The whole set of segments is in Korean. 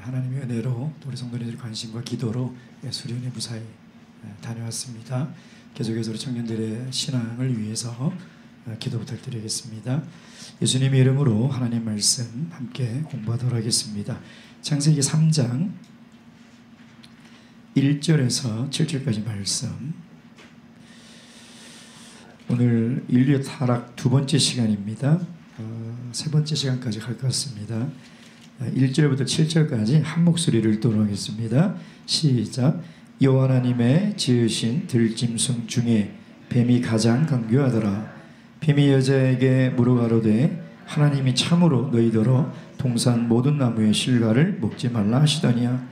하나님의 은혜로 우리 성도님들의 관심과 기도로 수련회 무사히 다녀왔습니다. 계속해서 우리 청년들의 신앙을 위해서 기도 부탁드리겠습니다. 예수님의 이름으로 하나님 말씀 함께 공부하도록 하겠습니다. 창세기 3장 1절에서 7절까지 말씀. 오늘 인류의 타락 두 번째 시간입니다. 세 번째 시간까지 갈 것 같습니다. 1절부터 7절까지 한 목소리를 읽도록 하겠습니다. 시작. 여호와 하나님의 지으신 들짐승 중에 뱀이 가장 강교하더라. 뱀이 여자에게 물어가로되 하나님이 참으로 너희더러 동산 모든 나무의 실과를 먹지 말라 하시더니야.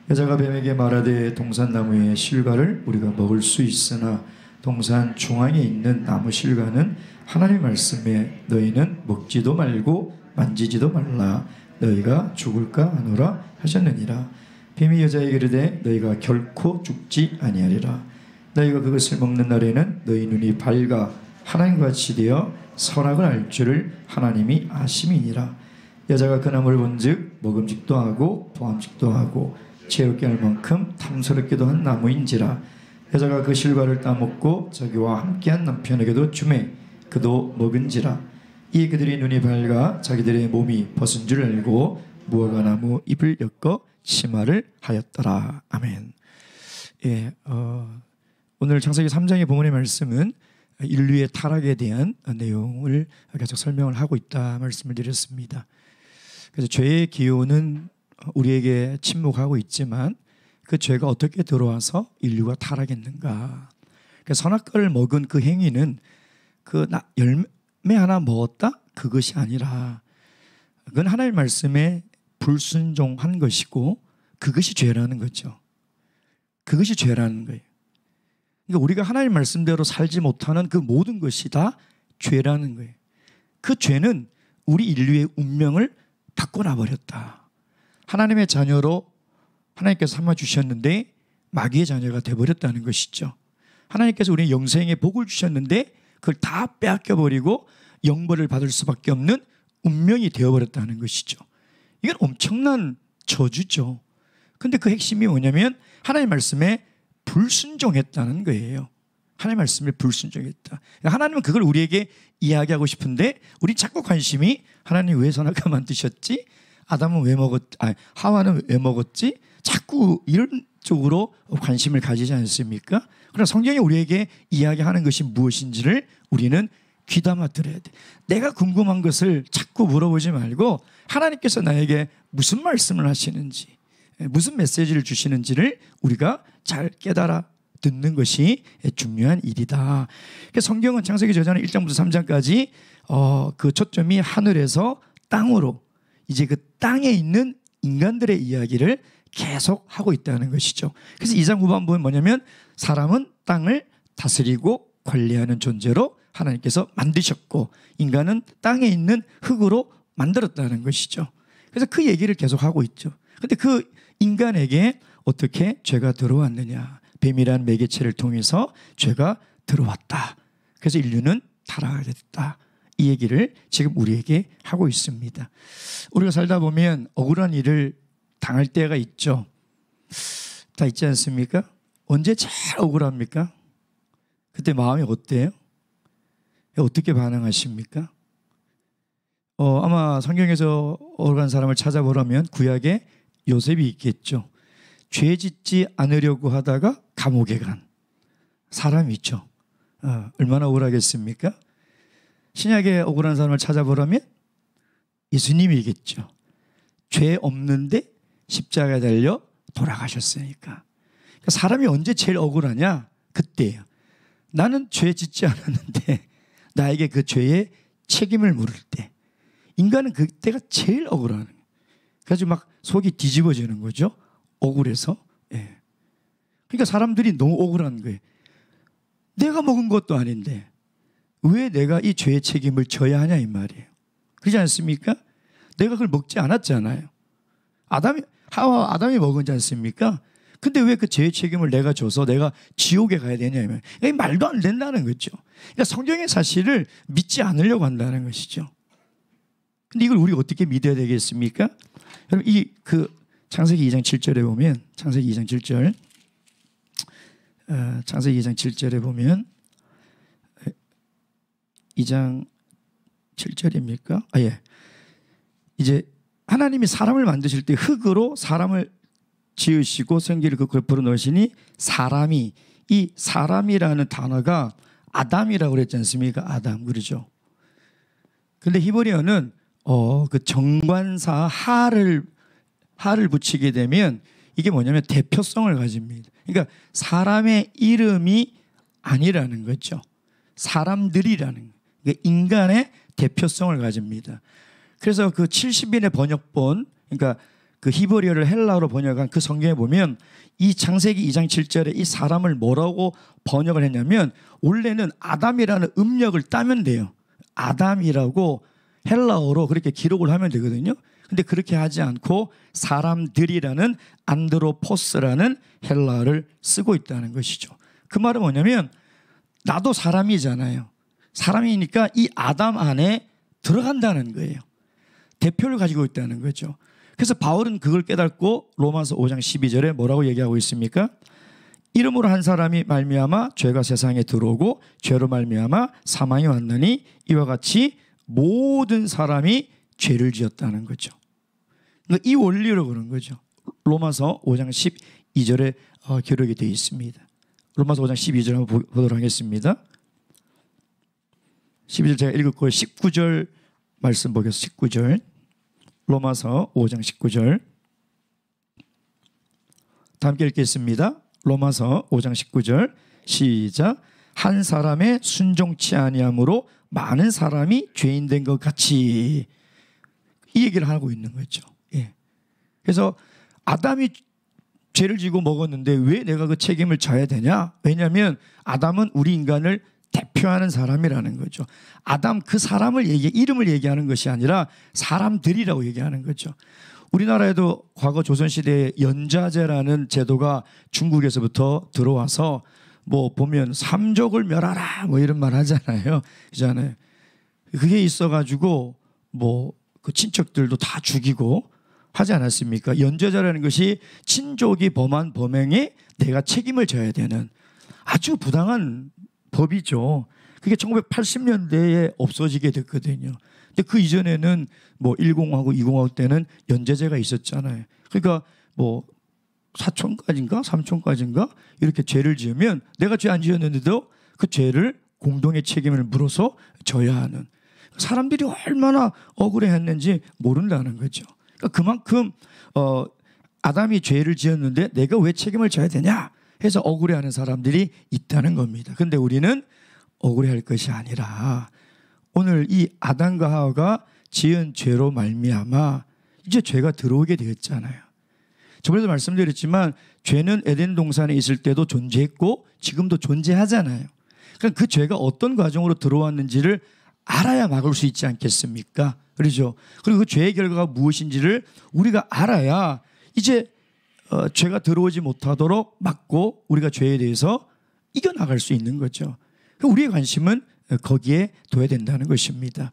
여자가 뱀에게 말하되 동산 나무의 실과를 우리가 먹을 수 있으나 동산 중앙에 있는 나무 실과는 하나님의 말씀에 너희는 먹지도 말고 만지지도 말라. 너희가 죽을까 하노라 하셨느니라. 뱀이 여자에게 이르되 너희가 결코 죽지 아니하리라. 너희가 그것을 먹는 날에는 너희 눈이 밝아 하나님같이 되어 선악을 알 줄을 하나님이 아심이니라. 여자가 그 나무를 본즉 먹음직도 하고 보암직도 하고 지혜롭게 할 만큼 탐스럽게도 한 나무인지라. 여자가 그 실과를 따먹고 자기와 함께한 남편에게도 주매 그도 먹은지라. 이에 그들이 눈이 밝아 자기들의 몸이 벗은 줄 알고 무화과 나무 잎을 엮어 치마를 하였더라. 아멘. 예, 오늘 창세기 3장의 본문의 말씀은 인류의 타락에 대한 내용을 계속 설명을 하고 있다 말씀을 드렸습니다. 그래서 죄의 기호는 우리에게 침묵하고 있지만 그 죄가 어떻게 들어와서 인류가 타락했는가. 그러니까 선악과를 먹은 그 행위는 그 열매 하나 먹었다? 그것이 아니라 그건 하나님의 말씀에 불순종한 것이고 그것이 죄라는 거죠. 그것이 죄라는 거예요. 그러니까 우리가 하나님의 말씀대로 살지 못하는 그 모든 것이 다 죄라는 거예요. 그 죄는 우리 인류의 운명을 바꿔놔버렸다. 하나님의 자녀로 하나님께서 삼아주셨는데 마귀의 자녀가 되어버렸다는 것이죠. 하나님께서 우리 영생의 복을 주셨는데 그걸 다 빼앗겨버리고 영벌을 받을 수밖에 없는 운명이 되어버렸다는 것이죠. 이건 엄청난 저주죠. 근데 그 핵심이 뭐냐면 하나님의 말씀에 불순종했다는 거예요. 하나님의 말씀에 불순종했다. 하나님은 그걸 우리에게 이야기하고 싶은데 우리 자꾸 관심이 하나님 왜 선악과 만드셨지? 아담은 왜 하와는 왜 먹었지? 자꾸 이런 쪽으로 관심을 가지지 않습니까? 그러나 성경이 우리에게 이야기하는 것이 무엇인지를 우리는 귀담아 들어야 돼. 내가 궁금한 것을 자꾸 물어보지 말고 하나님께서 나에게 무슨 말씀을 하시는지, 무슨 메시지를 주시는지를 우리가 잘 깨달아 듣는 것이 중요한 일이다. 성경은 창세기 저자는 1장부터 3장까지 그 초점이 하늘에서 땅으로 이제 그 땅에 있는 인간들의 이야기를 계속 하고 있다는 것이죠. 그래서 2장 후반부는 뭐냐면 사람은 땅을 다스리고 관리하는 존재로 하나님께서 만드셨고 인간은 땅에 있는 흙으로 만들었다는 것이죠. 그래서 그 얘기를 계속 하고 있죠. 그런데 그 인간에게 어떻게 죄가 들어왔느냐. 뱀이라는 매개체를 통해서 죄가 들어왔다. 그래서 인류는 타락하게 됐다. 이 얘기를 지금 우리에게 하고 있습니다. 우리가 살다 보면 억울한 일을 당할 때가 있죠. 다 있지 않습니까? 언제 제일 억울합니까? 그때 마음이 어때요? 어떻게 반응하십니까? 아마 성경에서 억울한 사람을 찾아보라면 구약에 요셉이 있겠죠. 죄 짓지 않으려고 하다가 감옥에 간 사람이 있죠. 얼마나 억울하겠습니까? 신약에 억울한 사람을 찾아보라면 예수님이겠죠. 죄 없는데 십자가에 달려 돌아가셨으니까. 그러니까 사람이 언제 제일 억울하냐? 그때예요. 나는 죄 짓지 않았는데 나에게 그 죄의 책임을 물을 때 인간은 그때가 제일 억울하는 거예요. 그래서 막 속이 뒤집어지는 거죠. 억울해서. 예. 그러니까 사람들이 너무 억울한 거예요. 내가 먹은 것도 아닌데 왜 내가 이 죄의 책임을 져야 하냐 이 말이에요. 그렇지 않습니까? 내가 그걸 먹지 않았잖아요. 아담이 먹었지 않습니까? 근데 왜 그 죄의 책임을 내가 져서 내가 지옥에 가야 되냐면 이게 말도 안 된다는 거죠. 그러니까 성경의 사실을 믿지 않으려고 한다는 것이죠. 근데 이걸 우리가 어떻게 믿어야 되겠습니까? 여러분 창세기 2장 7절에 보면 창세기 2장 7절 창세기 2장 7절에 보면 2장 7절입니까? 예. 이제 하나님이 사람을 만드실 때 흙으로 사람을 지으시고 생기를 그걸 불어넣으시니 사람이 이 사람이라는 단어가 아담이라고 그랬지 않습니까? 아담 그러죠. 근데 히브리어는 그 정관사 하를 붙이게 되면 이게 뭐냐면 대표성을 가집니다. 그러니까 사람의 이름이 아니라는 거죠. 사람들이라는 그러니까 인간의 대표성을 가집니다. 그래서 그 70인의 번역본 그러니까 그 히브리어를 헬라어로 번역한 그 성경에 보면 이 창세기 2장 7절에 이 사람을 뭐라고 번역을 했냐면 원래는 아담이라는 음력을 따면 돼요. 아담이라고 헬라어로 그렇게 기록을 하면 되거든요. 근데 그렇게 하지 않고 사람들이라는 안드로포스라는 헬라어를 쓰고 있다는 것이죠. 그 말은 뭐냐면 나도 사람이잖아요. 사람이니까 이 아담 안에 들어간다는 거예요. 대표를 가지고 있다는 거죠. 그래서 바울은 그걸 깨닫고 로마서 5장 12절에 뭐라고 얘기하고 있습니까? 이름으로 한 사람이 말미암아 죄가 세상에 들어오고 죄로 말미암아 사망이 왔느니 이와 같이 모든 사람이 죄를 지었다는 거죠. 그러니까 이 원리로 그런 거죠. 로마서 5장 12절에 기록이 되어 있습니다. 로마서 5장 12절 한번 보도록 하겠습니다. 12절 제가 읽었고 19절 말씀 보겠습니다. 19절 로마서 5장 19절 다 함께 읽겠습니다. 로마서 5장 19절 시작. 한 사람의 순종치 아니함으로 많은 사람이 죄인 된 것 같이 이 얘기를 하고 있는 거죠. 예. 그래서 아담이 죄를 지고 먹었는데 왜 내가 그 책임을 져야 되냐? 왜냐하면 아담은 우리 인간을 대표하는 사람이라는 거죠. 아담 그 사람을 이름을 얘기하는 것이 아니라 사람들이라고 얘기하는 거죠. 우리나라에도 과거 조선시대에 연좌제라는 제도가 중국에서부터 들어와서 뭐 보면 삼족을 멸하라 뭐 이런 말 하잖아요. 그잖아요. 그게 있어가지고 뭐 그 친척들도 다 죽이고 하지 않았습니까? 연좌제라는 것이 친족이 범한 범행에 내가 책임을 져야 되는 아주 부당한 법이죠. 그게 1980년대에 없어지게 됐거든요. 근데 그 이전에는 뭐 10하고 20하고 때는 연좌제가 있었잖아요. 그러니까 뭐 사촌까지인가 삼촌까지인가 이렇게 죄를 지으면 내가 죄 안 지었는데도 그 죄를 공동의 책임을 물어서 져야 하는 사람들이 얼마나 억울해했는지 모른다는 거죠. 그러니까 그만큼 아담이 죄를 지었는데 내가 왜 책임을 져야 되냐 해서 억울해하는 사람들이 있다는 겁니다. 그런데 우리는 억울해할 것이 아니라 오늘 이 아담과 하와가 지은 죄로 말미암아 이제 죄가 들어오게 되었잖아요. 저번에도 말씀드렸지만 죄는 에덴 동산에 있을 때도 존재했고 지금도 존재하잖아요. 그러니까 그 죄가 어떤 과정으로 들어왔는지를 알아야 막을 수 있지 않겠습니까? 그렇죠? 그리고 그 죄의 결과가 무엇인지를 우리가 알아야 이제 죄가 들어오지 못하도록 막고 우리가 죄에 대해서 이겨나갈 수 있는 거죠. 우리의 관심은 거기에 둬야 된다는 것입니다.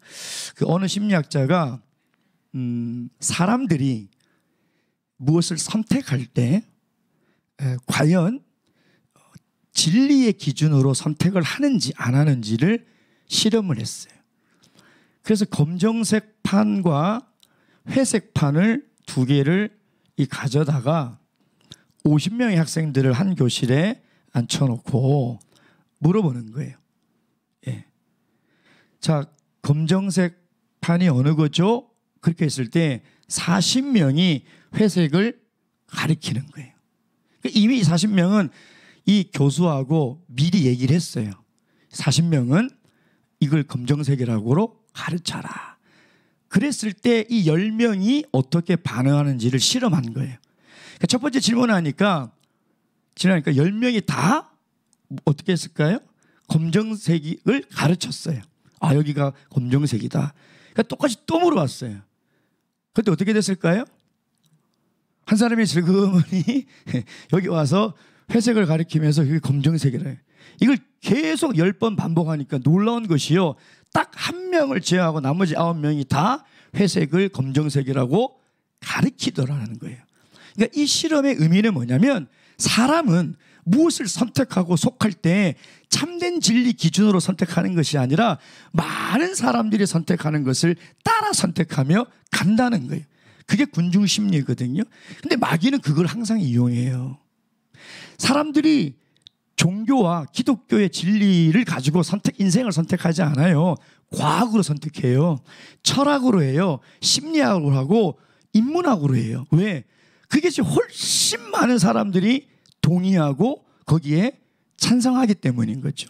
그 어느 심리학자가 사람들이 무엇을 선택할 때 과연 진리의 기준으로 선택을 하는지 안 하는지를 실험을 했어요. 그래서 검정색 판과 회색 판을 두 개를 가져다가 50명의 학생들을 한 교실에 앉혀놓고 물어보는 거예요. 예. 자, 검정색 판이 어느 거죠? 그렇게 했을 때 40명이 회색을 가리키는 거예요. 이미 40명은 이 교수하고 미리 얘기를 했어요. 40명은 이걸 검정색이라고 가르쳐라. 그랬을 때 이 10명이 어떻게 반응하는지를 실험한 거예요. 그러니까 첫 번째 질문하니까 10명이 다 어떻게 했을까요? 검정색을 가르쳤어요. 아, 여기가 검정색이다. 그러니까 똑같이 또 물어봤어요. 그때 어떻게 됐을까요? 한 사람이 슬그머니 여기 와서 회색을 가리키면서 그게 검정색이래요. 이걸 계속 10번 반복하니까 놀라운 것이요. 딱 한 명을 제외하고 나머지 9명이 다 회색을 검정색이라고 가리키더라는 거예요. 그러니까 이 실험의 의미는 뭐냐면 사람은 무엇을 선택하고 속할 때 참된 진리 기준으로 선택하는 것이 아니라 많은 사람들이 선택하는 것을 따라 선택하며 간다는 거예요. 그게 군중 심리거든요. 근데 마귀는 그걸 항상 이용해요. 사람들이 종교와 기독교의 진리를 가지고 인생을 선택하지 않아요. 과학으로 선택해요. 철학으로 해요. 심리학으로 하고 인문학으로 해요. 왜? 그게 훨씬 많은 사람들이 동의하고 거기에 찬성하기 때문인 거죠.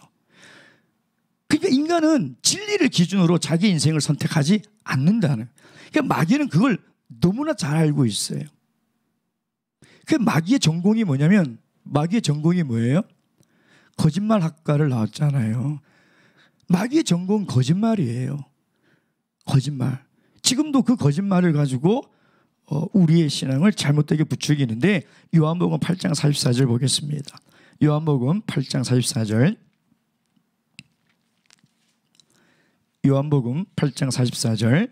그러니까 인간은 진리를 기준으로 자기 인생을 선택하지 않는다는. 그러니까 마귀는 그걸 너무나 잘 알고 있어요. 그 마귀의 전공이 뭐냐면, 마귀의 전공이 뭐예요? 거짓말 학과를 나왔잖아요. 마귀의 전공은 거짓말이에요. 거짓말. 지금도 그 거짓말을 가지고 우리의 신앙을 잘못되게 부추기는데, 요한복음 8장 44절 보겠습니다. 요한복음 8장 44절. 요한복음 8장 44절.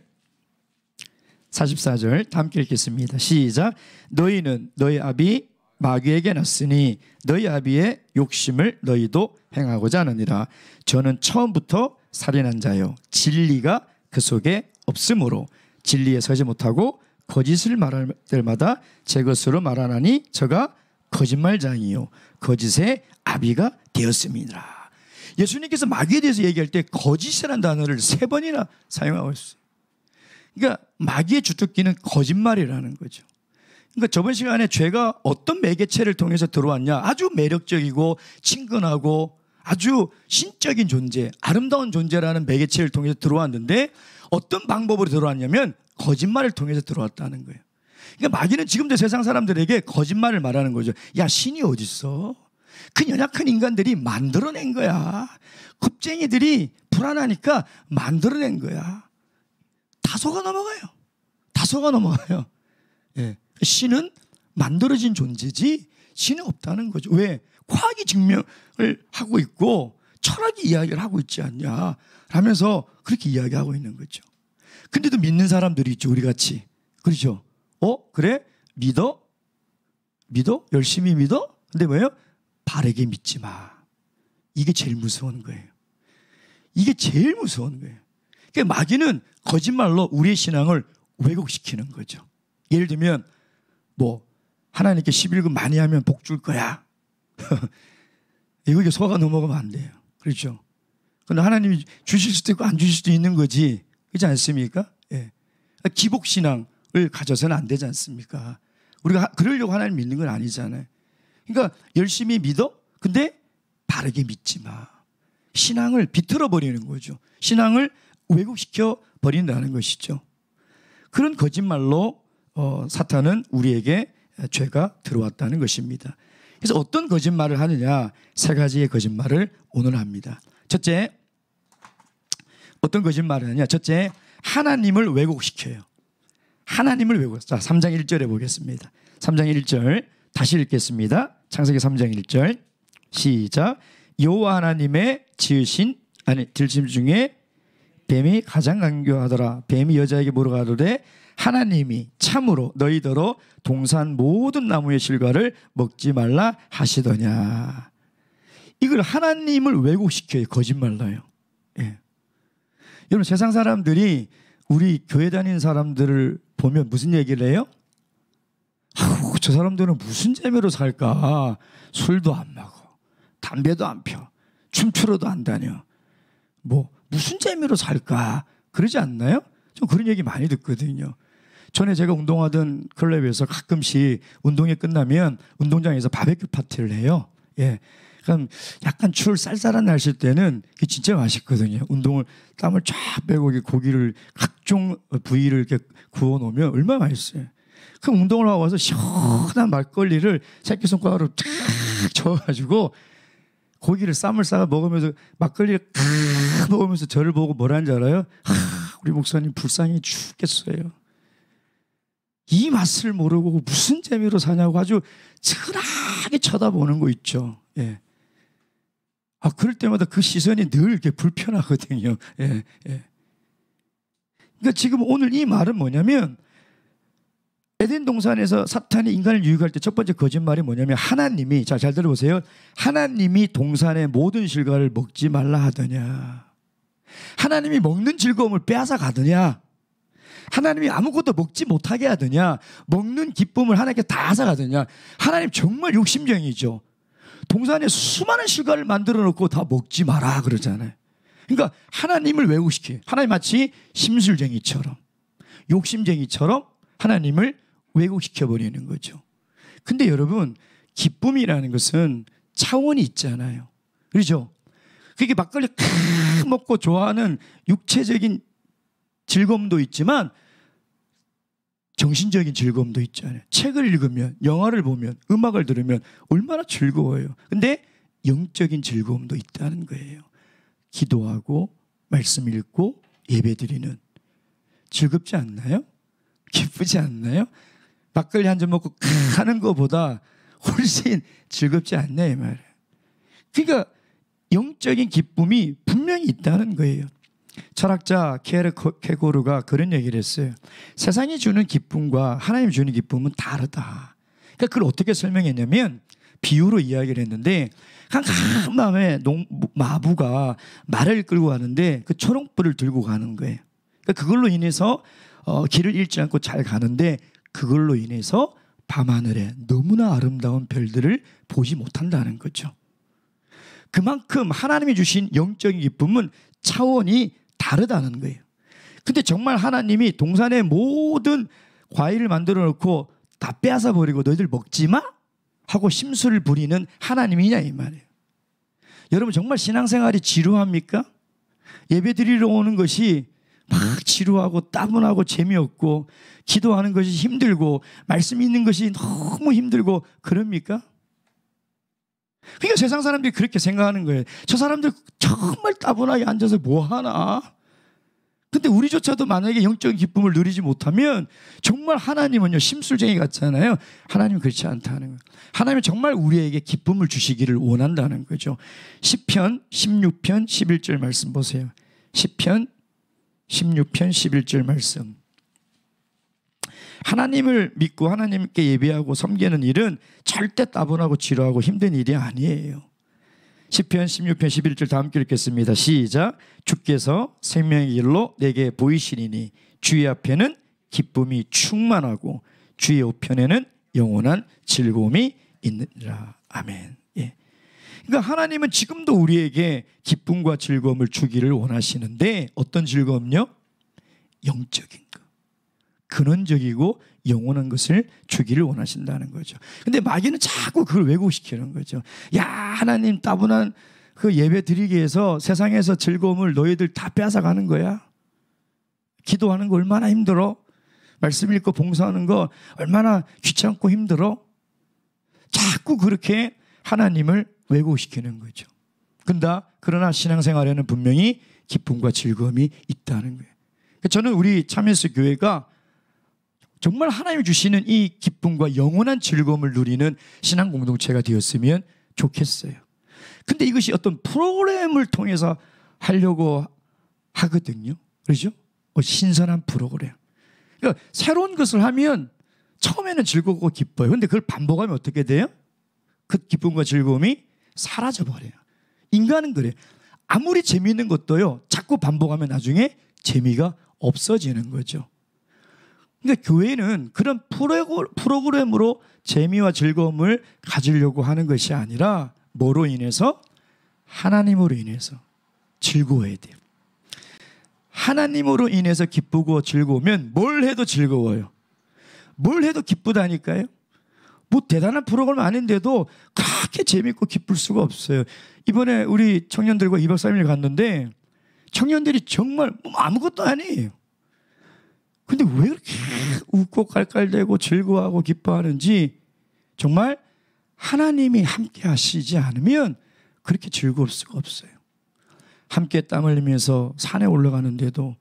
44절 다 함께 읽겠습니다. 시작. 너희는 너희 아비 마귀에게 났으니 너희 아비의 욕심을 너희도 행하고자 하느니라. 저는 처음부터 살인한 자요 진리가 그 속에 없으므로 진리에 서지 못하고 거짓을 말할 때마다 제 것으로 말하나니 저가 거짓말장이요 거짓의 아비가 되었습니다. 예수님께서 마귀에 대해서 얘기할 때 거짓이라는 단어를 3번이나 사용하고 있어요. 그러니까 마귀의 주특기는 거짓말이라는 거죠. 그러니까 저번 시간에 죄가 어떤 매개체를 통해서 들어왔냐, 아주 매력적이고 친근하고 아주 신적인 존재, 아름다운 존재라는 매개체를 통해서 들어왔는데 어떤 방법으로 들어왔냐면 거짓말을 통해서 들어왔다는 거예요. 그러니까 마귀는 지금도 세상 사람들에게 거짓말을 말하는 거죠. 야, 신이 어딨어? 그 연약한 인간들이 만들어낸 거야. 겁쟁이들이 불안하니까 만들어낸 거야. 다 속아 넘어가요. 다 속아 넘어가요. 예. 신은 만들어진 존재지 신은 없다는 거죠. 왜? 과학이 증명을 하고 있고 철학이 이야기를 하고 있지 않냐 하면서 그렇게 이야기하고 있는 거죠. 근데도 믿는 사람들이 있죠. 우리 같이. 그렇죠? 그래? 믿어? 열심히 믿어? 근데 뭐예요? 바르게 믿지 마. 이게 제일 무서운 거예요. 이게 제일 무서운 거예요. 그러니까 마귀는 거짓말로 우리의 신앙을 왜곡시키는 거죠. 예를 들면 하나님께 11금 많이 하면 복 줄 거야. 이거 속아 넘어가면 안 돼요. 그렇죠? 그런데 하나님이 주실 수도 있고 안 주실 수도 있는 거지. 그렇지 않습니까? 예. 기복신앙을 가져서는 안 되지 않습니까? 우리가 그러려고 하나님 믿는 건 아니잖아요. 그러니까 열심히 믿어? 근데 바르게 믿지 마. 신앙을 비틀어 버리는 거죠. 신앙을 왜곡시켜 버린다는 것이죠. 그런 거짓말로 사탄은 우리에게 죄가 들어왔다는 것입니다. 그래서 어떤 거짓말을 하느냐, 3가지의 거짓말을 오늘 합니다. 첫째, 어떤 거짓말을 하느냐? 첫째, 하나님을 왜곡시켜요. 하나님을 왜곡. 자, 3장 1절에 보겠습니다. 3장 1절 다시 읽겠습니다. 창세기 3장 1절 시작. 여호와 하나님의 들짐 중에 뱀이 가장 간교하더라. 뱀이 여자에게 물어가로되 하나님이 참으로 너희더러 동산 모든 나무의 실과를 먹지 말라 하시더냐. 이걸 하나님을 왜곡시켜요. 거짓말로요. 예. 여러분, 세상 사람들이 우리 교회 다니는 사람들을 보면 무슨 얘기를 해요? 저 사람들은 무슨 재미로 살까? 술도 안 먹어, 담배도 안 펴, 춤추러도 안 다녀. 무슨 재미로 살까? 그러지 않나요? 좀 그런 얘기 많이 듣거든요. 전에 제가 운동하던 클럽에서 가끔씩 운동이 끝나면 운동장에서 바베큐 파티를 해요. 예. 그럼 약간 추울 쌀쌀한 날씨 때는 그게 진짜 맛있거든요. 땀을 쫙 빼고 고기를 각종 부위를 이렇게 구워 놓으면 얼마나 맛있어요. 그럼 운동을 하고 와서 시원한 막걸리를 새끼손가락으로 쫙 저어가지고 고기를 쌈을 싸가 먹으면서 막걸리를 먹으면서 저를 보고 뭐라는지 알아요? 우리 목사님 불쌍히 죽겠어요. 이 맛을 모르고 무슨 재미로 사냐고 아주 측은하게 쳐다보는 거 있죠. 예. 그럴 때마다 그 시선이 늘 이렇게 불편하거든요. 예. 예. 그러니까 지금 오늘 이 말은 뭐냐면 에덴 동산에서 사탄이 인간을 유혹할 때 첫 번째 거짓말이 뭐냐면 하나님이, 자, 잘 들어보세요. 하나님이 동산의 모든 실과를 먹지 말라 하더냐. 하나님이 먹는 즐거움을 빼앗아 가더냐. 하나님이 아무것도 먹지 못하게 하더냐. 먹는 기쁨을 하나님께 다 앗아가더냐. 하나님 정말 욕심쟁이죠. 동산에 수많은 실과를 만들어 놓고 다 먹지 마라 그러잖아요. 그러니까 하나님을 왜곡시켜요. 하나님 마치 심술쟁이처럼, 욕심쟁이처럼 하나님을 왜곡시켜 버리는 거죠. 근데 여러분, 기쁨이라는 것은 차원이 있잖아요. 그렇죠? 그게 막걸리 먹고 좋아하는 육체적인 즐거움도 있지만 정신적인 즐거움도 있잖아요. 책을 읽으면, 영화를 보면, 음악을 들으면 얼마나 즐거워요. 근데 영적인 즐거움도 있다는 거예요. 기도하고 말씀 읽고 예배드리는, 즐겁지 않나요? 기쁘지 않나요? 막걸리 한 잔 먹고 하는 것보다 훨씬 즐겁지 않냐 이 말이에요. 그러니까 영적인 기쁨이 분명히 있다는 거예요. 철학자 케고르가 그런 얘기를 했어요. 세상이 주는 기쁨과 하나님이 주는 기쁨은 다르다. 그러니까 그걸 어떻게 설명했냐면 비유로 이야기를 했는데, 한 마음에 마부가 말을 끌고 가는데 그 초롱불을 들고 가는 거예요. 그러니까 그걸로 인해서 길을 잃지 않고 잘 가는데, 그걸로 인해서 밤하늘에 너무나 아름다운 별들을 보지 못한다는 거죠. 그만큼 하나님이 주신 영적인 기쁨은 차원이 다르다는 거예요. 근데 정말 하나님이 동산의 모든 과일을 만들어 놓고 다 빼앗아 버리고 너희들 먹지 마? 하고 심술을 부리는 하나님이냐 이 말이에요. 여러분, 정말 신앙생활이 지루합니까? 예배 드리러 오는 것이 막 지루하고 따분하고 재미없고, 기도하는 것이 힘들고, 말씀 읽는 것이 너무 힘들고 그럽니까? 그러니까 세상 사람들이 그렇게 생각하는 거예요. 저 사람들 정말 따분하게 앉아서 뭐 하나? 근데 우리조차도 만약에 영적인 기쁨을 누리지 못하면 정말 하나님은요, 심술쟁이 같잖아요. 하나님은 그렇지 않다는 거예요. 하나님은 정말 우리에게 기쁨을 주시기를 원한다는 거죠. 시편 16편 11절 말씀 보세요. 시편 16편 11절 말씀. 하나님을 믿고 하나님께 예배하고 섬기는 일은 절대 따분하고 지루하고 힘든 일이 아니에요. 시편 16편 11절 다 함께 읽겠습니다. 시작. 주께서 생명의 길로 내게 보이시리니 주의 앞에는 기쁨이 충만하고 주의 우편에는 영원한 즐거움이 있느니라. 아멘. 예. 그러니까 하나님은 지금도 우리에게 기쁨과 즐거움을 주기를 원하시는데, 어떤 즐거움요? 영적인 것, 근원적이고 영원한 것을 주기를 원하신다는 거죠. 근데 마귀는 자꾸 그걸 왜곡시키는 거죠. 야, 하나님 따분한 그 예배 드리기 위해서 세상에서 즐거움을 너희들 다 빼앗아가는 거야. 기도하는 거 얼마나 힘들어? 말씀 읽고 봉사하는 거 얼마나 귀찮고 힘들어? 자꾸 그렇게 하나님을 왜곡시키는 거죠. 그러나 신앙생활에는 분명히 기쁨과 즐거움이 있다는 거예요. 저는 우리 참여스 교회가 정말 하나님이 주시는 이 기쁨과 영원한 즐거움을 누리는 신앙 공동체가 되었으면 좋겠어요. 근데 이것이 어떤 프로그램을 통해서 하려고 하거든요. 그렇죠? 신선한 프로그램. 그러니까 새로운 것을 하면 처음에는 즐겁고 기뻐요. 근데 그걸 반복하면 어떻게 돼요? 그 기쁨과 즐거움이 사라져버려요. 인간은 그래요. 아무리 재미있는 것도요, 자꾸 반복하면 나중에 재미가 없어지는 거죠. 그러니까 교회는 그런 프로그램으로 재미와 즐거움을 가지려고 하는 것이 아니라 뭐로 인해서? 하나님으로 인해서 즐거워야 돼요. 하나님으로 인해서 기쁘고 즐거우면 뭘 해도 즐거워요. 뭘 해도 기쁘다니까요. 뭐 대단한 프로그램 아닌데도 그렇게 재밌고 기쁠 수가 없어요. 이번에 우리 청년들과 2박 3일 갔는데 청년들이 정말 아무것도 아니에요. 근데 왜 그렇게 웃고 깔깔대고 즐거워하고 기뻐하는지, 정말 하나님이 함께 하시지 않으면 그렇게 즐거울 수가 없어요. 함께 땀 흘리면서 산에 올라가는데도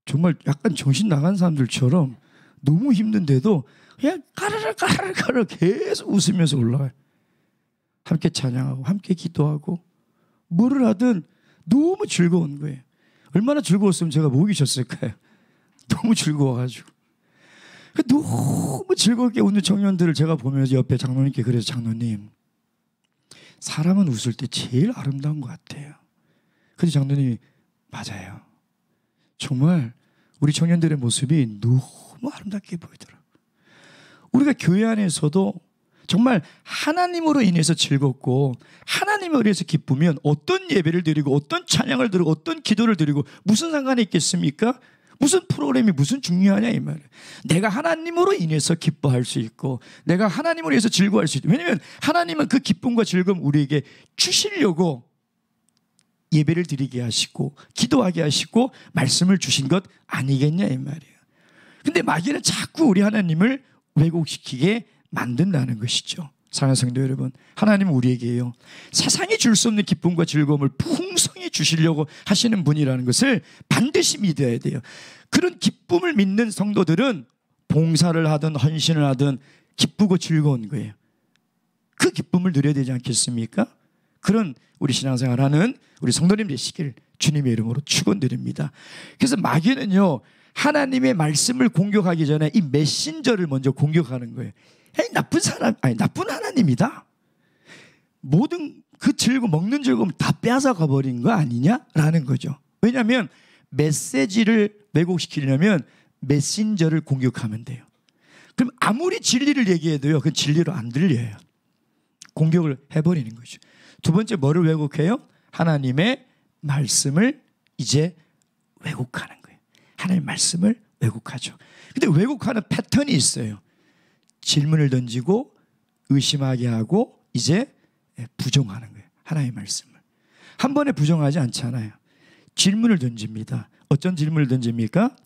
정말 약간 정신 나간 사람들처럼 너무 힘든데도 그냥 까르르 계속 웃으면서 올라가요. 함께 찬양하고 함께 기도하고 뭐를 하든 너무 즐거운 거예요. 얼마나 즐거웠으면 제가 목이 졌을까요? 너무 즐거워가지고. 너무 즐겁게 웃는 청년들을 제가 보면서 옆에 장로님께 그래서 장로님, 사람은 웃을 때 제일 아름다운 것 같아요. 근데 장로님이 맞아요. 정말 우리 청년들의 모습이 너무 아름답게 보이더라고요. 우리가 교회 안에서도 정말 하나님으로 인해서 즐겁고 하나님으로 인해서 기쁘면 어떤 예배를 드리고 어떤 찬양을 드리고 어떤 기도를 드리고 무슨 상관이 있겠습니까? 무슨 프로그램이 무슨 중요하냐 이 말이에요. 내가 하나님으로 인해서 기뻐할 수 있고 내가 하나님으로 인해서 즐거워할 수 있고, 왜냐하면 하나님은 그 기쁨과 즐거움 우리에게 주시려고 예배를 드리게 하시고 기도하게 하시고 말씀을 주신 것 아니겠냐 이 말이에요. 근데 마귀는 자꾸 우리 하나님을 왜곡시키게 만든다는 것이죠. 사랑하는 성도 여러분, 하나님은 우리에게요 세상이 줄 수 없는 기쁨과 즐거움을 풍성히 주시려고 하시는 분이라는 것을 반드시 믿어야 돼요. 그런 기쁨을 믿는 성도들은 봉사를 하든 헌신을 하든 기쁘고 즐거운 거예요. 그 기쁨을 누려야 되지 않겠습니까? 그런 우리 신앙생활하는 우리 성도님 되시길 주님의 이름으로 축원드립니다. 그래서 마귀는요 하나님의 말씀을 공격하기 전에 이 메신저를 먼저 공격하는 거예요. 에이, 나쁜 사람, 아니 나쁜 하나님이다. 모든 그 즐거움, 먹는 즐거움 다 빼앗아가 버린 거 아니냐라는 거죠. 왜냐하면 메시지를 왜곡시키려면 메신저를 공격하면 돼요. 그럼 아무리 진리를 얘기해도요 그건 진리로 안 들려요. 공격을 해버리는 거죠. 두 번째 뭐를 왜곡해요? 하나님의 말씀을 이제 왜곡하는 거예요. 하나님의 말씀을 왜곡하죠. 근데 왜곡하는 패턴이 있어요. 질문을 던지고 의심하게 하고 이제 부정하는 거예요. 하나님의 말씀을 한 번에 부정하지 않잖아요. 질문을 던집니다. 어떤 질문을 던집니까?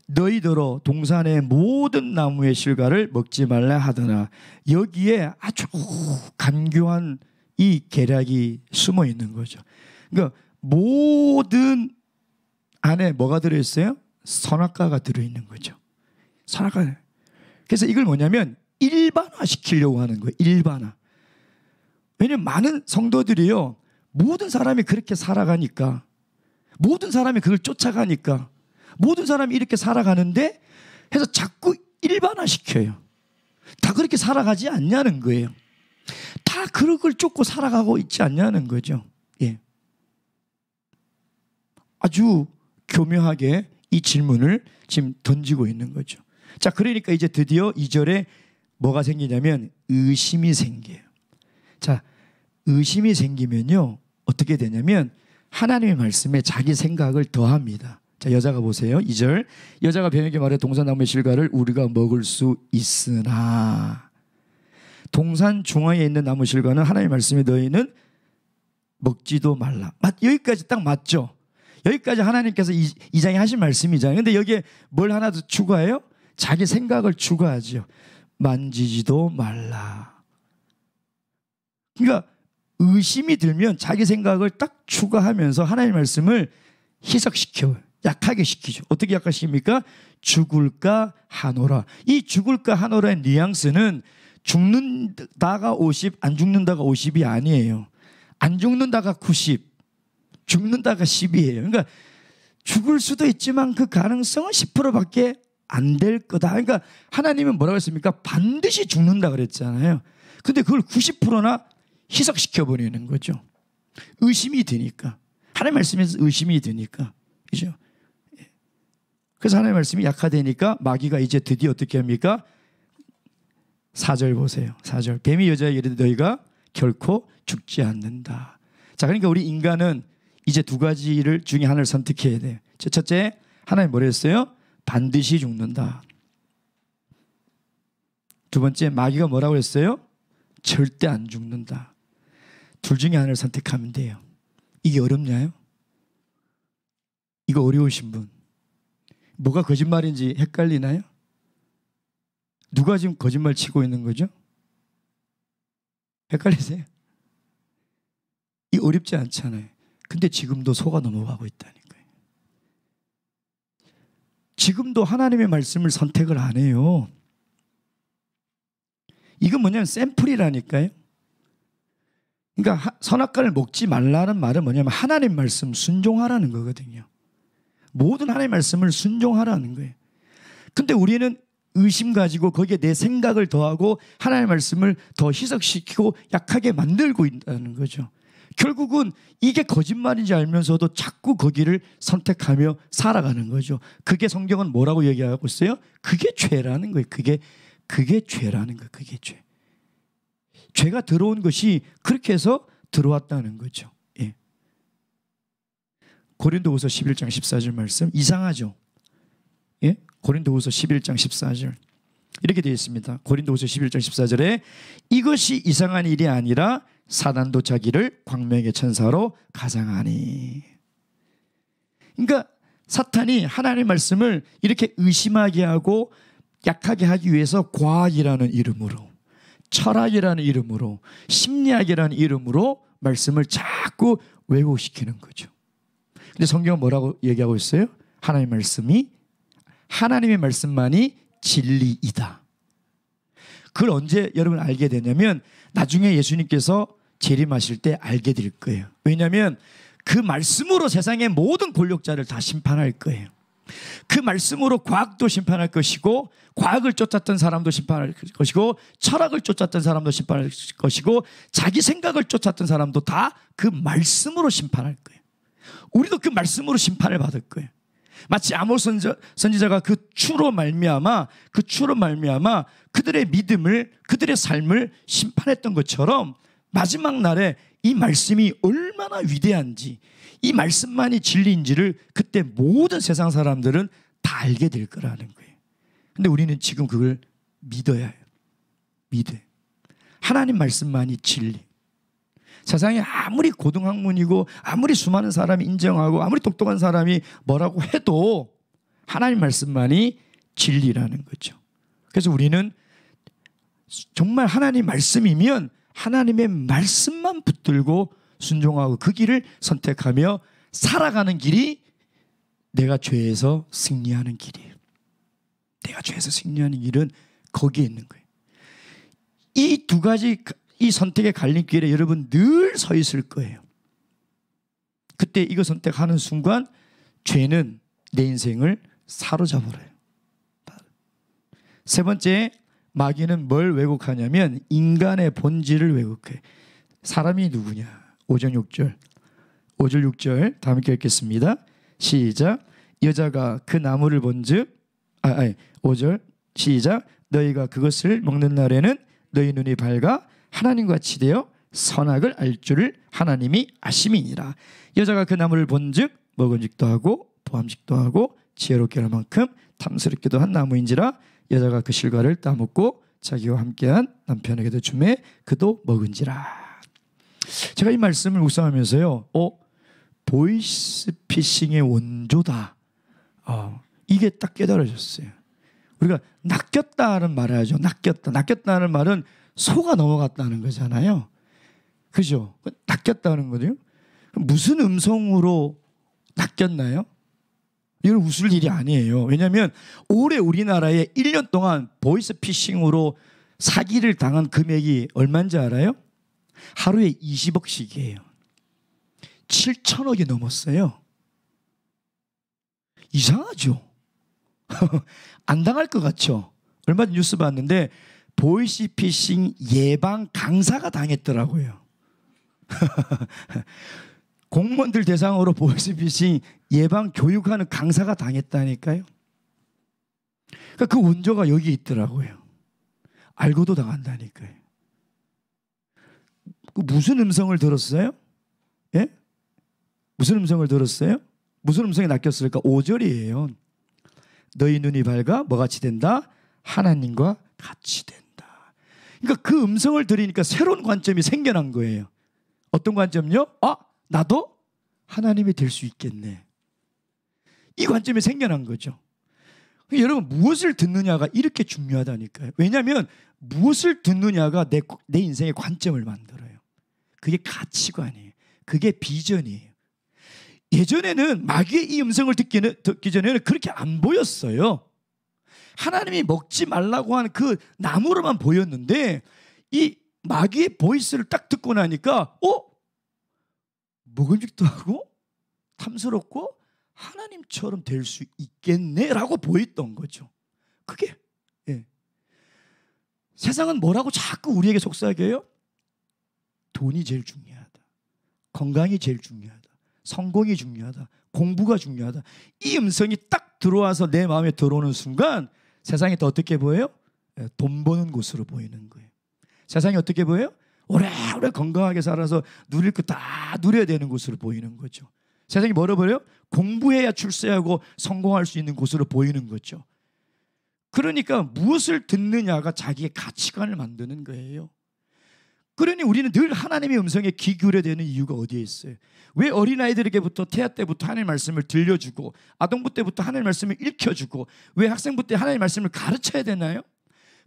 너희더러 동산의 모든 나무의 실과를 먹지 말라 하더나. 여기에 아주 간교한 이 계략이 숨어 있는 거죠. 그러니까 모든 안에 뭐가 들어있어요? 선악과가 들어있는 거죠. 선악과. 그래서 이걸 뭐냐면 일반화시키려고 하는 거예요. 일반화. 왜냐하면 많은 성도들이요 모든 사람이 그렇게 살아가니까, 모든 사람이 그걸 쫓아가니까, 모든 사람이 이렇게 살아가는데 해서 자꾸 일반화시켜요. 다 그렇게 살아가지 않냐는 거예요. 다 그런 걸 쫓고 살아가고 있지 않냐는 거죠. 예. 아주 교묘하게 이 질문을 지금 던지고 있는 거죠. 자, 그러니까 이제 드디어 2절에 뭐가 생기냐면 의심이 생겨요. 자, 의심이 생기면요 어떻게 되냐면 하나님의 말씀에 자기 생각을 더합니다. 자, 여자가 보세요. 2절. 여자가 뱀에게 말해 동산나무의 실과를 우리가 먹을 수 있으나 동산 중앙에 있는 나무 실과는 하나님의 말씀에 너희는 먹지도 말라. 여기까지 딱 맞죠? 여기까지 하나님께서 이 장에 하신 말씀이잖아요. 근데 여기에 뭘 하나 더 추가해요? 자기 생각을 추가하죠. 만지지도 말라. 그러니까 의심이 들면 자기 생각을 딱 추가하면서 하나님의 말씀을 희석시켜요. 약하게 시키죠. 어떻게 약화시킵니까? 죽을까 하노라. 이 죽을까 하노라의 뉘앙스는 죽는다가 50, 안 죽는다가 50이 아니에요. 안 죽는다가 90, 죽는다가 10이에요. 그러니까 죽을 수도 있지만 그 가능성은 10%밖에 안 될 거다. 그러니까 하나님은 뭐라고 했습니까? 반드시 죽는다 그랬잖아요. 근데 그걸 90%나 희석시켜버리는 거죠. 의심이 드니까. 하나님 말씀에서 의심이 드니까. 그죠? 그래서 하나님의 말씀이 약화되니까 마귀가 이제 드디어 어떻게 합니까? 4절 보세요. 4절. 뱀이 여자에게 이르되 너희가 결코 죽지 않는다. 자, 그러니까 우리 인간은 이제 두 가지를 중에 하나를 선택해야 돼요. 첫째, 하나님 뭐라 했어요? 반드시 죽는다. 두 번째, 마귀가 뭐라고 했어요? 절대 안 죽는다. 둘 중에 하나를 선택하면 돼요. 이게 어렵나요? 이거 어려우신 분, 뭐가 거짓말인지 헷갈리나요? 누가 지금 거짓말 치고 있는 거죠? 헷갈리세요? 이 어렵지 않잖아요. 근데 지금도 속아 넘어가고 있다니까요. 지금도 하나님의 말씀을 선택을 안 해요. 이건 뭐냐면 샘플이라니까요. 그러니까 선악과를 먹지 말라는 말은 뭐냐면 하나님 말씀 순종하라는 거거든요. 모든 하나님의 말씀을 순종하라는 거예요. 근데 우리는 의심 가지고 거기에 내 생각을 더하고 하나님의 말씀을 더 희석시키고 약하게 만들고 있다는 거죠. 결국은 이게 거짓말인지 알면서도 자꾸 거기를 선택하며 살아가는 거죠. 그게 성경은 뭐라고 얘기하고 있어요? 그게 죄라는 거예요. 그게 죄라는 거예요. 그게 죄. 죄가 들어온 것이 그렇게 해서 들어왔다는 거죠. 예. 고린도후서 11장 14절 말씀 이상하죠? 예? 고린도후서 11장 14절 이렇게 되어 있습니다. 고린도후서 11장 14절에 이것이 이상한 일이 아니라 사단도 자기를 광명의 천사로 가장하니. 그러니까 사탄이 하나님의 말씀을 이렇게 의심하게 하고 약하게 하기 위해서 과학이라는 이름으로, 철학이라는 이름으로, 심리학이라는 이름으로 말씀을 자꾸 왜곡시키는 거죠. 근데 성경은 뭐라고 얘기하고 있어요? 하나님의 말씀만이 진리이다. 그걸 언제 여러분 알게 되냐면 나중에 예수님께서 재림하실 때 알게 될 거예요. 왜냐하면 그 말씀으로 세상의 모든 권력자를 다 심판할 거예요. 그 말씀으로 과학도 심판할 것이고, 과학을 쫓았던 사람도 심판할 것이고, 철학을 쫓았던 사람도 심판할 것이고, 자기 생각을 쫓았던 사람도 다 그 말씀으로 심판할 거예요. 우리도 그 말씀으로 심판을 받을 거예요. 마치 아모스 선지자가 그 추로 말미암아 그들의 믿음을, 그들의 삶을 심판했던 것처럼 마지막 날에 이 말씀이 얼마나 위대한지, 이 말씀만이 진리인지를 그때 모든 세상 사람들은 다 알게 될 거라는 거예요. 근데 우리는 지금 그걸 믿어야 해요. 믿어요. 하나님 말씀만이 진리. 세상에 아무리 고등학문이고 아무리 수많은 사람이 인정하고 아무리 똑똑한 사람이 뭐라고 해도 하나님 말씀만이 진리라는 거죠. 그래서 우리는 정말 하나님 말씀이면 하나님의 말씀만 붙들고 순종하고 그 길을 선택하며 살아가는 길이 내가 죄에서 승리하는 길이에요. 내가 죄에서 승리하는 길은 거기에 있는 거예요. 이 두 가지, 이 선택의 갈림길에 여러분 늘 서 있을 거예요. 그때 이거 선택하는 순간 죄는 내 인생을 사로잡아요. 세 번째, 마귀는 뭘 왜곡하냐면 인간의 본질을 왜곡해. 사람이 누구냐? 5절 6절 다 함께 읽겠습니다. 시작. 여자가 그 나무를 본즉 5절 시작. 너희가 그것을 먹는 날에는 너희 눈이 밝아 하나님과 같이 되어 선악을 알 줄을 하나님이 아심이니라. 여자가 그 나무를 본즉 먹음직도 하고 보암직도 하고 지혜롭게 할 만큼 탐스럽기도 한 나무인지라. 여자가 그 실과를 따먹고 자기와 함께한 남편에게도 주매 그도 먹은지라. 제가 이 말씀을 묵상하면서요, 보이스피싱의 원조다. 이게 딱 깨달아졌어요. 우리가 낚였다는 말을 하죠. 낚였다는 말은 소가 넘어갔다는 거잖아요. 그죠? 낚였다는 거죠. 무슨 음성으로 낚였나요? 이건 웃을 일이 아니에요. 왜냐하면 올해 우리나라에 1년 동안 보이스피싱으로 사기를 당한 금액이 얼마인지 알아요? 하루에 20억씩이에요. 7천억이 넘었어요. 이상하죠? 안 당할 것 같죠? 얼마 전 뉴스 봤는데 보이스피싱 예방 강사가 당했더라고요. 공무원들 대상으로 보이스피싱 예방 교육하는 강사가 당했다니까요. 그러니까 그 원조가 여기 있더라고요. 알고도 당한다니까요. 무슨 음성을 들었어요? 예? 무슨 음성을 들었어요? 무슨 음성이 낚였을까? 5절이에요. 너희 눈이 밝아 뭐같이 된다? 하나님과 같이 된다. 그러니까 그 음성을 들으니까 새로운 관점이 생겨난 거예요. 어떤 관점요? 나도 하나님이 될 수 있겠네. 이 관점이 생겨난 거죠. 여러분, 무엇을 듣느냐가 이렇게 중요하다니까요. 왜냐하면 무엇을 듣느냐가 내 인생의 관점을 만들어요. 그게 가치관이에요. 그게 비전이에요. 예전에는 마귀의 이 음성을 듣기 전에는 그렇게 안 보였어요. 하나님이 먹지 말라고 한 그 나무로만 보였는데 이 마귀의 보이스를 딱 듣고 나니까 먹음직도 하고 탐스럽고 하나님처럼 될 수 있겠네라고 보였던 거죠. 그게 예. 세상은 뭐라고 자꾸 우리에게 속삭여요? 돈이 제일 중요하다. 건강이 제일 중요하다. 성공이 중요하다. 공부가 중요하다. 이 음성이 딱 들어와서 내 마음에 들어오는 순간 세상이 또 어떻게 보여요? 돈 버는 곳으로 보이는 거예요. 세상이 어떻게 보여요? 오래오래 건강하게 살아서 누릴 거 다 누려야 되는 곳으로 보이는 거죠. 세상이 뭐라 보여요? 공부해야 출세하고 성공할 수 있는 곳으로 보이는 거죠. 그러니까 무엇을 듣느냐가 자기의 가치관을 만드는 거예요. 그러니 우리는 늘 하나님의 음성에 귀 기울여야 되는 이유가 어디에 있어요? 왜 어린아이들에게부터 태아 때부터 하나님의 말씀을 들려주고 아동부 때부터 하나님의 말씀을 읽혀주고 왜 학생부 때 하나님의 말씀을 가르쳐야 되나요?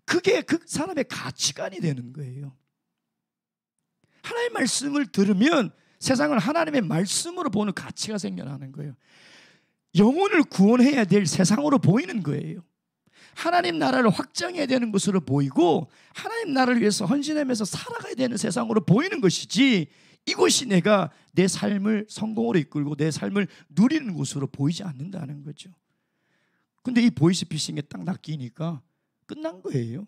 그게 그 사람의 가치관이 되는 거예요. 하나님의 말씀을 들으면 세상을 하나님의 말씀으로 보는 가치가 생겨나는 거예요. 영혼을 구원해야 될 세상으로 보이는 거예요. 하나님 나라를 확장해야 되는 것으로 보이고 하나님 나라를 위해서 헌신하면서 살아가야 되는 세상으로 보이는 것이지 이곳이 내가 내 삶을 성공으로 이끌고 내 삶을 누리는 곳으로 보이지 않는다는 거죠. 근데 이 보이스피싱에 딱 낚이니까 끝난 거예요.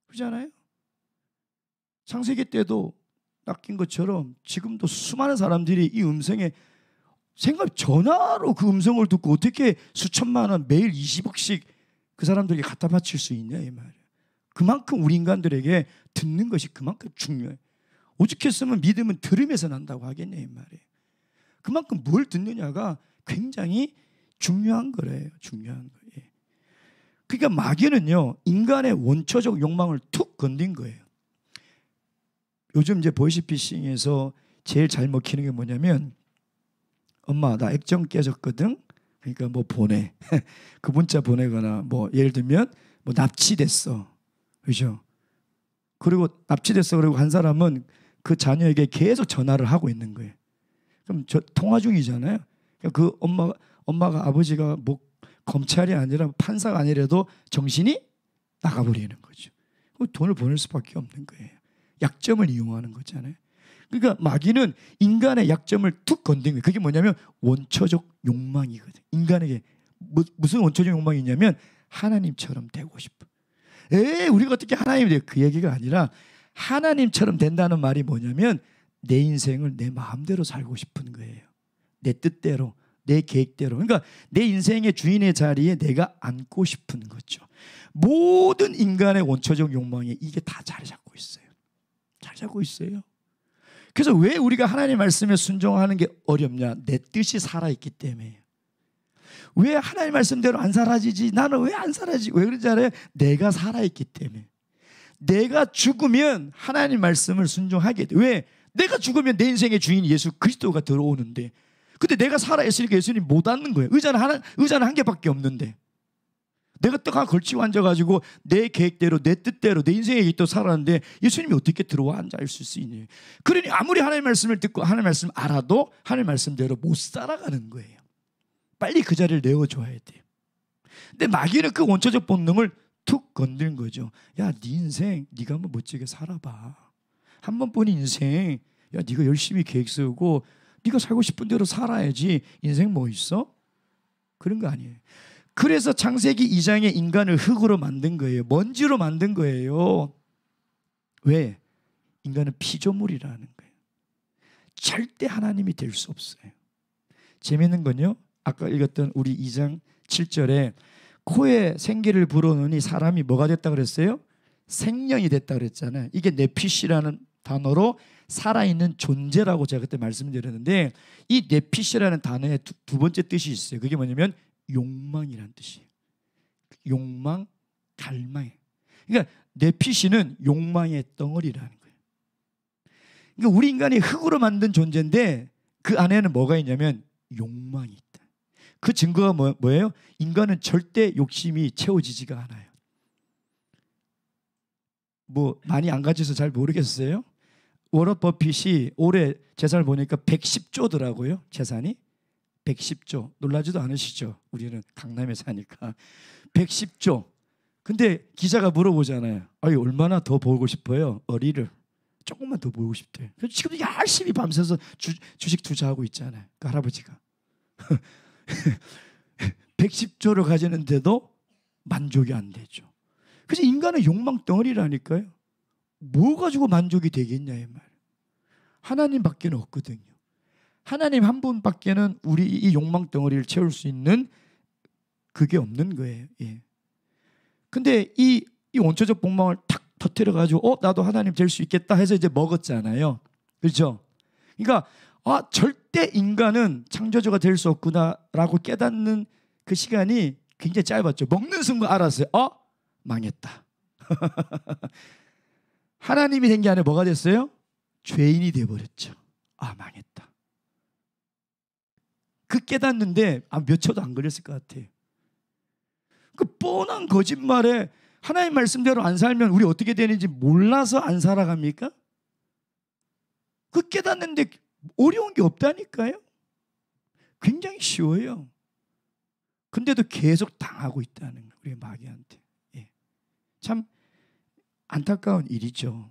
그렇잖아요? 창세기 때도 낚인 것처럼 지금도 수많은 사람들이 이 음성에 전화로 그 음성을 듣고 어떻게 수천만 원 매일 20억씩 그 사람들에게 갖다 바칠 수 있냐 이 말이에요. 그만큼 우리 인간들에게 듣는 것이 그만큼 중요해요. 오죽했으면 믿음은 들음에서 난다고 하겠냐 이 말이에요. 그만큼 뭘 듣느냐가 굉장히 중요한 거래요. 중요한 거예요. 그러니까 마귀는요 인간의 원초적 욕망을 툭 건든 거예요. 요즘 이제 보이스피싱에서 제일 잘 먹히는 게 뭐냐면 엄마 나 액정 깨졌거든. 그러니까 뭐 보내. 그 문자 보내거나 뭐 예를 들면 뭐 납치됐어. 그죠? 그리고 납치됐어 그리고 한 사람은 그 자녀에게 계속 전화를 하고 있는 거예요. 그럼 통화 중이잖아요. 그 엄마가 아버지가 뭐 검찰이 아니라 판사가 아니라도 정신이 나가버리는 거죠. 돈을 보낼 수밖에 없는 거예요. 약점을 이용하는 거잖아요. 그러니까 마귀는 인간의 약점을 툭 건든 거예요. 그게 뭐냐면 원초적 욕망이거든. 인간에게 무슨 원초적 욕망이 있냐면 하나님처럼 되고 싶어. 우리가 어떻게 하나님이 돼요? 그 얘기가 아니라 하나님처럼 된다는 말이 뭐냐면 내 인생을 내 마음대로 살고 싶은 거예요. 내 뜻대로, 내 계획대로. 그러니까 내 인생의 주인의 자리에 내가 앉고 싶은 거죠. 모든 인간의 원초적 욕망에 이게 다 자리 잡고 있어요. 잘 잡고 있어요. 그래서 왜 우리가 하나님의 말씀에 순종하는 게 어렵냐? 내 뜻이 살아있기 때문에. 왜 하나님의 말씀대로 안 사라지지? 나는 왜 안 사라지지? 왜 그런지 알아요? 내가 살아있기 때문에. 내가 죽으면 하나님 말씀을 순종하게 돼. 왜? 내가 죽으면 내 인생의 주인 예수 그리스도가 들어오는데 근데 내가 살아있으니까 예수님 못 앉는 거예요. 의자는 한 개밖에 없는데 내가 떡 하나 걸치고 앉아가지고 내 계획대로 내 뜻대로 내 인생의 계획대로 살았는데 예수님이 어떻게 들어와 앉아 있을 수 있냐. 그러니 아무리 하나님의 말씀을 듣고 하나님의 말씀을 알아도 하나님의 말씀대로 못 살아가는 거예요. 빨리 그 자리를 내어줘야 돼요. 근데 마귀는 그 원초적 본능을 툭 건드린 거죠. 야, 네 인생 네가 한번 멋지게 살아봐. 한 번뿐인 인생. 야, 네가 열심히 계획 세우고 네가 살고 싶은 대로 살아야지. 인생 뭐 있어? 그런 거 아니에요. 그래서 창세기 2장에 인간을 흙으로 만든 거예요. 먼지로 만든 거예요. 왜? 인간은 피조물이라는 거예요. 절대 하나님이 될 수 없어요. 재미있는 건요. 아까 읽었던 우리 2장 7절에 코에 생기를 불어넣으니 사람이 뭐가 됐다 그랬어요? 생명이 됐다 그랬잖아요. 이게 네피시라는 단어로 살아있는 존재라고 제가 그때 말씀드렸는데 이 네피시라는 단어의 두 번째 뜻이 있어요. 그게 뭐냐면 욕망이라는 뜻이에요. 욕망, 갈망. 그러니까 네피시는 욕망의 덩어리라는 거예요. 그러니까 우리 인간이 흙으로 만든 존재인데 그 안에는 뭐가 있냐면 욕망이 있다. 그 증거가 뭐예요? 인간은 절대 욕심이 채워지지가 않아요. 뭐 많이 안 가져서 잘 모르겠어요. 워런 버핏이 올해 재산을 보니까 110조더라고요. 재산이 110조. 놀라지도 않으시죠? 우리는 강남에 사니까 110조. 근데 기자가 물어보잖아요. 아니 얼마나 더 벌고 싶어요? 어리를 조금만 더 벌고 싶대요. 그래서 지금 열심히 밤새서 주식 투자하고 있잖아요. 그 할아버지가 110조를 가지는데도 만족이 안 되죠. 그래서 인간은 욕망 덩어리라니까요. 뭐 가지고 만족이 되겠냐 이 말. 하나님밖에는 없거든요. 하나님 한 분밖에는 우리 이 욕망 덩어리를 채울 수 있는 그게 없는 거예요. 예. 근데 이 원초적 복망을 탁 터뜨려 가지고 나도 하나님 될 수 있겠다 해서 이제 먹었잖아요. 그렇죠? 그러니까 절대 인간은 창조주가 될 수 없구나라고 깨닫는 그 시간이 굉장히 짧았죠. 먹는 순간 알았어요. 망했다. 하나님이 된 게 아니라 뭐가 됐어요? 죄인이 돼버렸죠. 망했다. 그 깨닫는데 몇 초도 안 걸렸을 것 같아요. 그 뻔한 거짓말에 하나님 말씀대로 안 살면 우리 어떻게 되는지 몰라서 안 살아갑니까? 그 깨닫는데 어려운 게 없다니까요. 굉장히 쉬워요. 근데도 계속 당하고 있다는 거예요. 우리 마귀한테. 예. 참 안타까운 일이죠.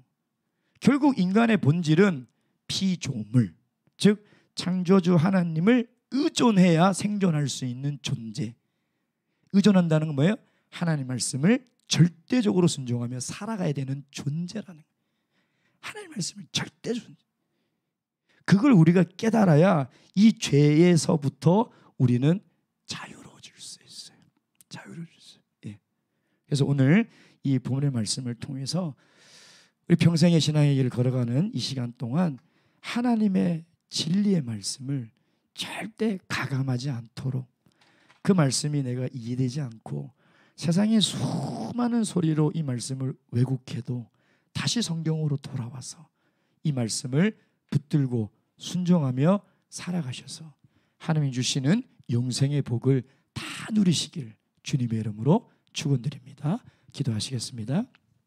결국 인간의 본질은 피조물, 즉 창조주 하나님을 의존해야 생존할 수 있는 존재. 의존한다는 건 뭐예요? 하나님 말씀을 절대적으로 순종하며 살아가야 되는 존재라는 거예요. 하나님 말씀을 절대 존재. 그걸 우리가 깨달아야 이 죄에서부터 우리는 자유로워질 수 있어요. 자유로워질 수 있어요. 예. 그래서 오늘 이 본문의 말씀을 통해서 우리 평생의 신앙의 길을 걸어가는 이 시간 동안 하나님의 진리의 말씀을 절대 가감하지 않도록, 그 말씀이 내가 이해되지 않고 세상의 수많은 소리로 이 말씀을 왜곡해도 다시 성경으로 돌아와서 이 말씀을 붙들고 순종하며 살아가셔서 하나님이 주시는 영생의 복을 다 누리시길 주님의 이름으로 축원드립니다. 기도하시겠습니다.